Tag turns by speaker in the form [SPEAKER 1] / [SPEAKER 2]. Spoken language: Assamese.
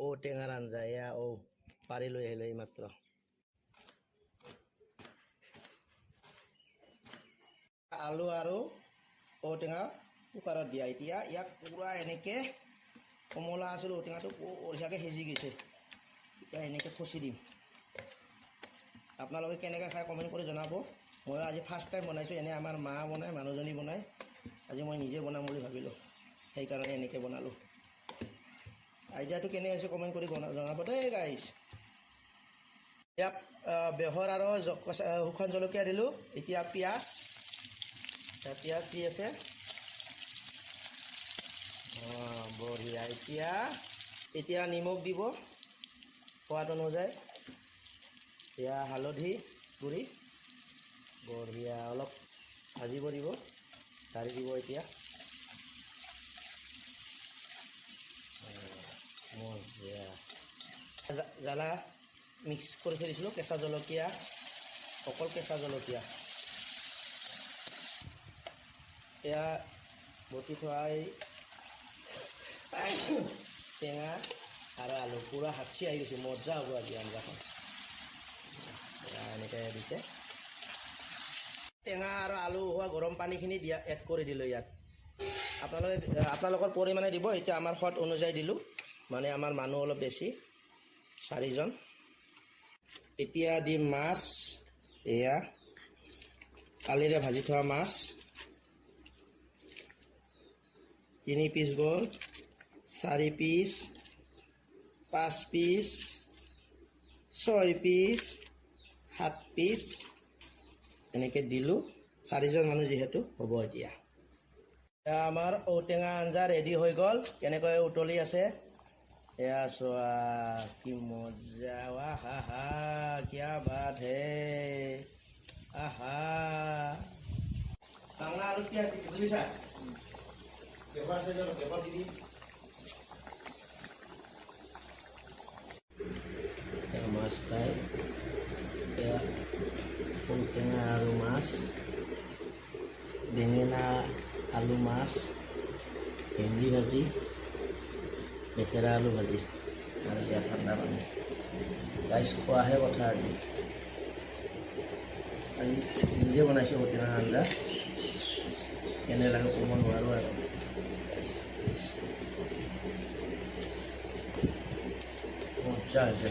[SPEAKER 1] ঔটেঙাৰ আঞ্জা এয়া পাৰি লৈ আহিলে এইমাত্ৰ। আলু আৰু ঔটেঙা কুকাৰত দিয়া। এতিয়া ইয়াক পুৰা এনেকৈ কমলা আছিল ঔটেঙাটো বঢ়িয়াকৈ সিজি গৈছে। এতিয়া এনেকৈ খচি দিম। আপোনালোকে কেনেকৈ খাই কমেণ্ট কৰি জনাব। মই আজি ফাৰ্ষ্ট টাইম বনাইছোঁ। এনেই আমাৰ মা বনায়, মানুহজনী বনায়। আজি মই নিজে বনাম বুলি ভাবিলোঁ, সেইকাৰণে এনেকৈ বনালোঁ। আইডিয়াটো কেনে হৈছে কমেণ্ট কৰি জনাব দেই গাইজ। ইয়াত বেহৰ আৰু শুকান জলকীয়া দিলোঁ। এতিয়া পিঁয়াজ দি আছে। বঢ়িয়া। এতিয়া নিমখ দিব সোৱাদ অনুযায়ী। এতিয়া হালধি গুড়ি বঢ়িয়া অলপ ভাজিব দিব, ঢালি দিব। এতিয়া বঢ়িয়া জ্বালা মিক্স কৰি থৈ দিছিলোঁ। কেঁচা জলকীয়া, অকল কেঁচা জলকীয়া। এয়া বটি থোৱা টেঙা আৰু আলু পূৰা হাঁচি আহি গৈছে। মজা হ'ব আজি আঞ্জাখন। এনেকৈ দিছে। টেঙা আৰু আলু হোৱা গৰম পানীখিনি এড কৰি দিলোঁ ইয়াত। আপোনালোকৰ পৰিমাণে দিব। এতিয়া আমাৰ সোৱাদ অনুযায়ী দিলোঁ, মানে আমাৰ মানুহ অলপ বেছি, 4জন। এতিয়া দিম মাছ। এয়া কালিৰে ভাজি থোৱা মাছ 3 পিচ গ'ল, 4 পিচ, 5 পিচ, 6 পিচ, 7 পিচ এনেকৈ দিলোঁ। 4জন মানুহ যিহেতু হ'ব। এতিয়া আমাৰ ঔটেঙা আঞ্জা ৰেডি হৈ গ'ল। কেনেকৈ উতলি আছে এয়া চোৱা, কি মজা। হা হা কিয়া বাত হে। আহা বাংলা আলু পিঁয়াজ বুজিছা। পেপাৰ দি দিম। মাছ ফ্ৰাই, এয়া ঔটেঙা আৰু মাছ, বেঙেনা আলু মাছ, ভেন্দি ভাজি, লেচেৰা আলু ভাজি আৰু এয়া ঠাণ্ডা পানী। ৰাইচ খোৱাহে কথা আজি নিজে বনাইছোঁ ঔটেঙা আঞ্জা। কেনে লাগে ক'ব নোৱাৰোঁ আৰু। মজা হৈছে।